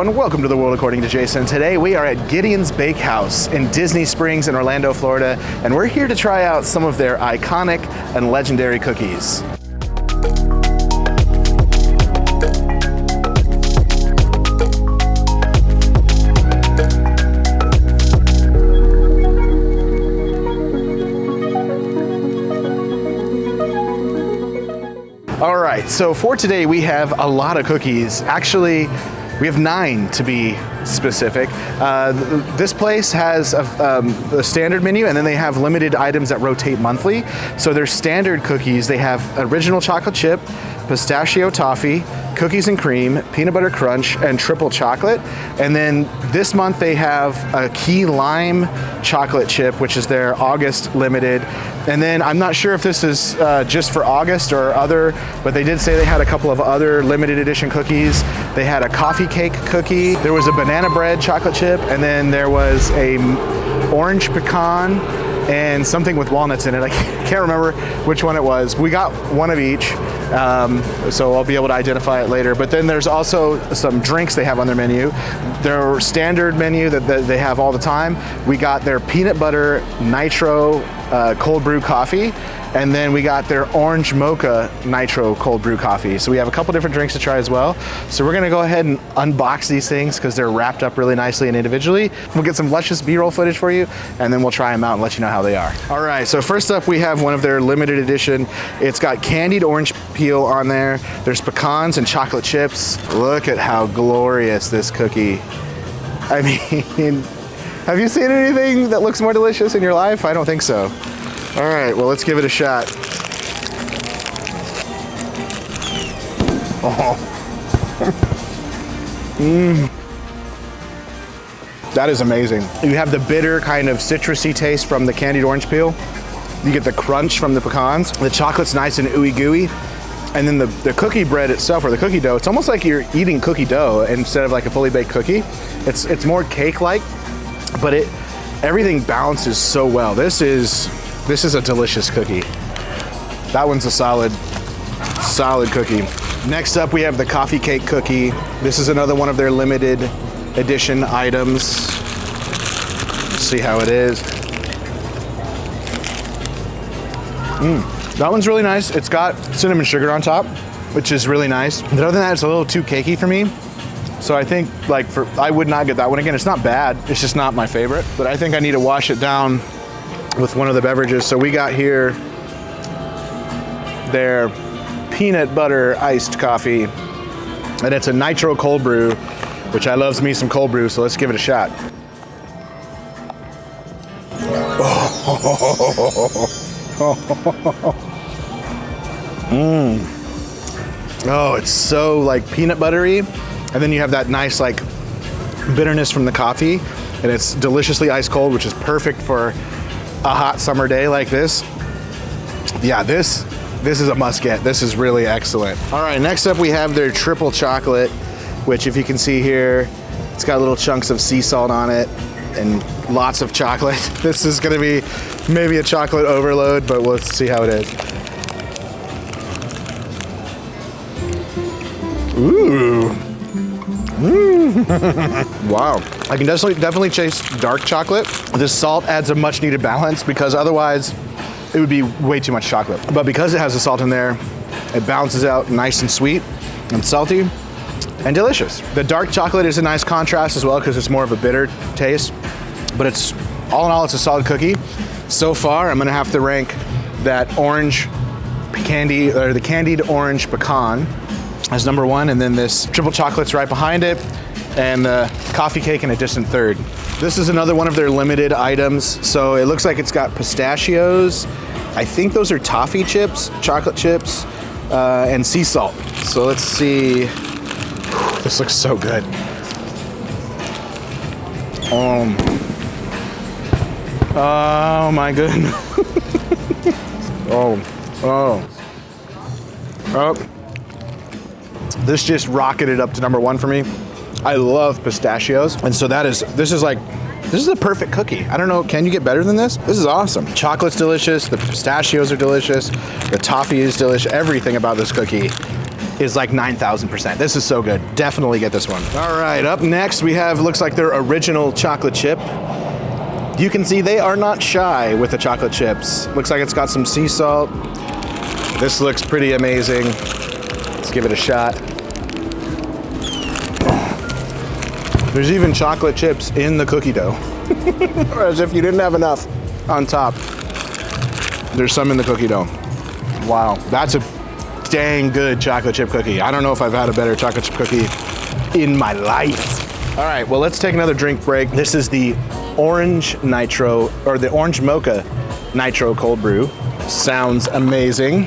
everyone, welcome to the world according to Jason. Today we are at Gideon's Bakehouse in Disney Springs in Orlando, Florida, and we're here to try out some of their iconic and legendary cookies. All right, so for today we have a lot of cookies. Actually, we have 9 to be specific. This place has a standard menu, and then they have limited items that rotate monthly. So their standard cookies, they have original chocolate chip, pistachio toffee, cookies and cream, peanut butter crunch, and triple chocolate. And then this month they have a key lime chocolate chip, which is their August limited. And then I'm not sure if this is just for August or other, but they did say they had a couple of other limited edition cookies. They had a coffee cake cookie, there was a banana bread chocolate chip, and then there was a orange pecan and something with walnuts in it. I can't remember which one it was. We got one of each, so I'll be able to identify it later. But then there's also some drinks they have on their menu. Their standard menu that they have all the time, we got their peanut butter Nitro cold brew coffee, and then we got their orange Mocha Nitro cold brew coffee. So we have a couple different drinks to try as well. So we're gonna go ahead and unbox these things because they're wrapped up really nicely and individually. We'll get some luscious B-roll footage for you, and then we'll try them out and let you know how they are. All right, so first up we have one of their limited edition. It's got candied orange peel on there. There's pecans and chocolate chips. Look at how glorious this cookie. I mean, have you seen anything that looks more delicious in your life? I don't think so. All right, well, let's give it a shot. Oh. That is amazing. You have the bitter kind of citrusy taste from the candied orange peel. You get the crunch from the pecans. The chocolate's nice and ooey gooey. And then the cookie bread itself, or the cookie dough, it's almost like you're eating cookie dough instead of like a fully baked cookie. It's more cake-like, but everything balances so well. This is a delicious cookie. That one's a solid cookie. Next up, we have the coffee cake cookie. This is another one of their limited edition items. Let's see how it is. That one's really nice. It's got cinnamon sugar on top, which is really nice. But other than that, it's a little too cakey for me. So I think I would not get that one again. It's not bad, it's just not my favorite. But I think I need to wash it down with one of the beverages. So we got here their peanut butter iced coffee, and it's a Nitro cold brew, which I loves me some cold brew, so let's give it a shot. Oh, it's so like peanut buttery, and then you have that nice like bitterness from the coffee, and it's deliciously ice cold, which is perfect for a hot summer day like this. Yeah, this is a must get. This is really excellent. All right, next up we have their triple chocolate, which if you can see here, it's got little chunks of sea salt on it and lots of chocolate. This is gonna be maybe a chocolate overload, but let's see how it is. Ooh. Wow. I can definitely taste dark chocolate. This salt adds a much needed balance because otherwise it would be way too much chocolate. But because it has the salt in there, it balances out nice and sweet and salty and delicious. The dark chocolate is a nice contrast as well because it's more of a bitter taste, but it's all in all, it's a solid cookie. So far, I'm gonna have to rank that orange candy, or the candied orange pecan as number 1, and then this triple chocolate's right behind it, and the coffee cake in a distant third. This is another one of their limited items. So it looks like it's got pistachios. I think those are toffee chips, chocolate chips, and sea salt. So let's see. This looks so good. Oh my goodness. Oh. This just rocketed up to number 1 for me. I love pistachios, and so this is the perfect cookie. I don't know, can you get better than this? This is awesome. Chocolate's delicious, the pistachios are delicious, the toffee is delicious. Everything about this cookie is like 9,000%. This is so good. Definitely get this one. All right, up next we have, looks like their original chocolate chip. You can see they are not shy with the chocolate chips. Looks like it's got some sea salt. This looks pretty amazing. Let's give it a shot. There's even chocolate chips in the cookie dough. As if you didn't have enough on top. There's some in the cookie dough. Wow, that's a dang good chocolate chip cookie. I don't know if I've had a better chocolate chip cookie in my life. All right, well, let's take another drink break. This is the orange nitro, or the orange mocha nitro cold brew. Sounds amazing.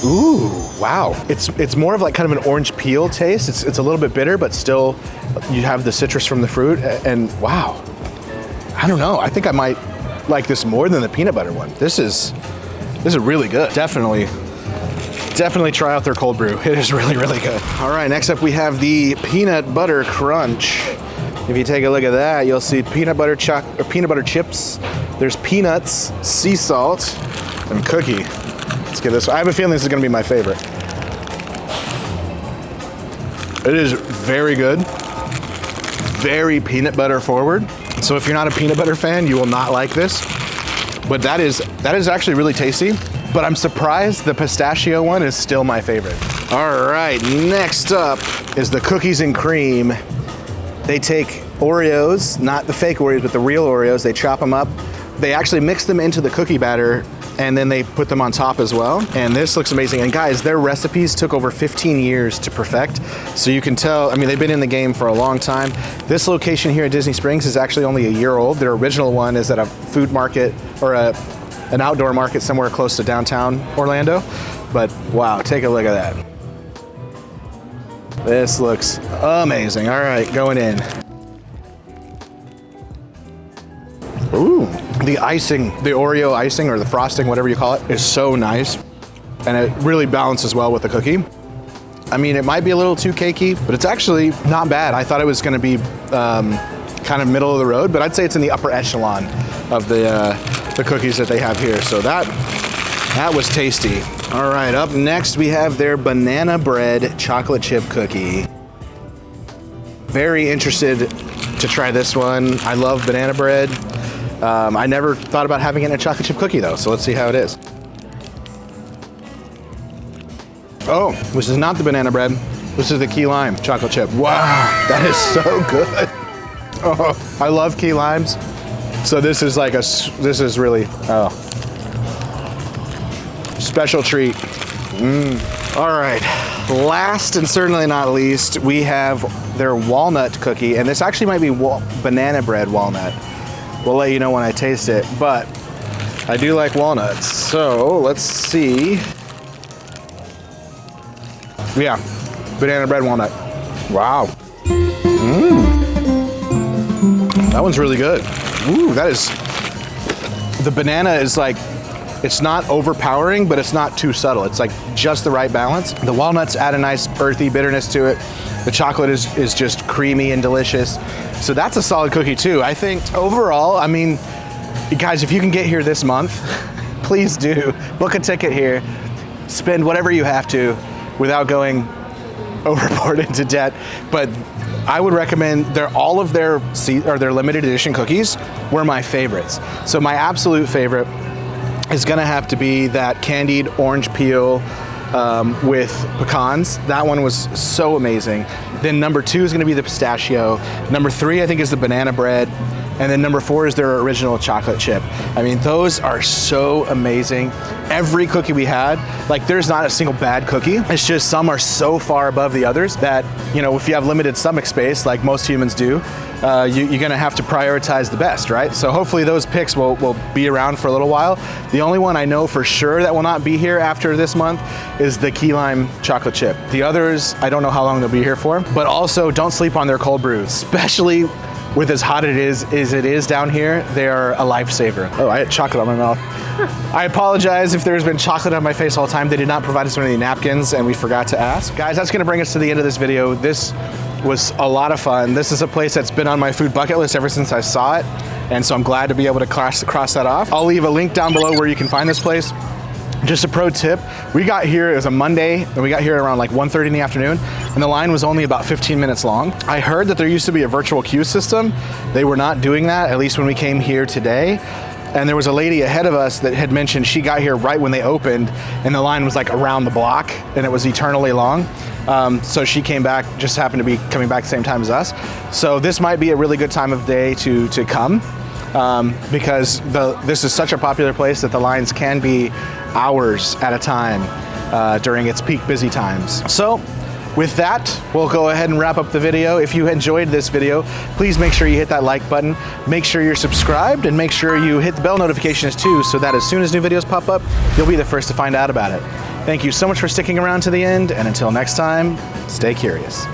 Ooh, wow. It's more of like kind of an orange peel taste. It's a little bit bitter, but still you have the citrus from the fruit, and wow. I don't know, I think I might like this more than the peanut butter one. This is really good. Definitely try out their cold brew. It is really, really good. All right, next up we have the peanut butter crunch. If you take a look at that, you'll see peanut butter chips. There's peanuts, sea salt, and cookie. Let's give this. I have a feeling this is gonna be my favorite. It is very good. Very peanut butter forward. So if you're not a peanut butter fan, you will not like this. But that is actually really tasty. But I'm surprised the pistachio one is still my favorite. All right, next up is the cookies and cream. They take Oreos, not the fake Oreos, but the real Oreos. They chop them up. They actually mix them into the cookie batter, and then they put them on top as well. And this looks amazing. And guys, their recipes took over 15 years to perfect. So you can tell, I mean, they've been in the game for a long time. This location here at Disney Springs is actually only a year old. Their original one is at a food market, or an outdoor market somewhere close to downtown Orlando. But wow, take a look at that. This looks amazing. All right, going in. Ooh, the icing, the Oreo icing or the frosting, whatever you call it, is so nice. And it really balances well with the cookie. I mean, it might be a little too cakey, but it's actually not bad. I thought it was gonna be kind of middle of the road, but I'd say it's in the upper echelon of the cookies that they have here. So that was tasty. All right, up next we have their banana bread chocolate chip cookie. Very interested to try this one. I love banana bread. I never thought about having it in a chocolate chip cookie though, so let's see how it is. Oh, this is not the banana bread. This is the key lime chocolate chip. Wow, that is so good. Oh, I love key limes. So this is like this is really, oh, special treat. All right, last and certainly not least, we have their walnut cookie, and this actually might be banana bread walnut. We'll let you know when I taste it, but I do like walnuts. So let's see. Yeah, banana bread walnut. Wow. That one's really good. Ooh, that is, the banana is like, it's not overpowering, but it's not too subtle. It's like just the right balance. The walnuts add a nice earthy bitterness to it. The chocolate is just creamy and delicious. So that's a solid cookie too. I think overall, I mean, guys, if you can get here this month, please do. Book a ticket here. Spend whatever you have to without going overboard into debt. But I would recommend all of their limited edition cookies were my favorites. So my absolute favorite is gonna have to be that candied orange peel with pecans. That one was so amazing. Then number 2 is gonna be the pistachio. Number 3, I think, is the banana bread. And then number 4 is their original chocolate chip. I mean, those are so amazing. Every cookie we had, like, there's not a single bad cookie. It's just some are so far above the others that, you know, if you have limited stomach space, like most humans do, you're gonna have to prioritize the best, right? So hopefully those picks will be around for a little while. The only one I know for sure that will not be here after this month is the key lime chocolate chip. The others, I don't know how long they'll be here for, but also don't sleep on their cold brew, especially with as hot as it is down here. They are a lifesaver. Oh, I had chocolate on my mouth. I apologize if there's been chocolate on my face all the time. They did not provide us with any napkins and we forgot to ask. Guys, that's gonna bring us to the end of this video. This was a lot of fun. This is a place that's been on my food bucket list ever since I saw it. And so I'm glad to be able to cross that off. I'll leave a link down below where you can find this place. Just a pro tip, we got here, it was a Monday, and we got here around like 1:30 in the afternoon, and the line was only about 15 minutes long. I heard that there used to be a virtual queue system. They were not doing that, at least when we came here today. And there was a lady ahead of us that had mentioned she got here right when they opened, and the line was like around the block, and it was eternally long. So she came back, just happened to be coming back the same time as us. So this might be a really good time of day to come, because this is such a popular place that the lines can be hours at a time during its peak busy times. So with that, we'll go ahead and wrap up the video. If you enjoyed this video, please make sure you hit that like button, make sure you're subscribed, and make sure you hit the bell notifications too, so that as soon as new videos pop up, you'll be the first to find out about it. Thank you so much for sticking around to the end, and until next time, stay curious.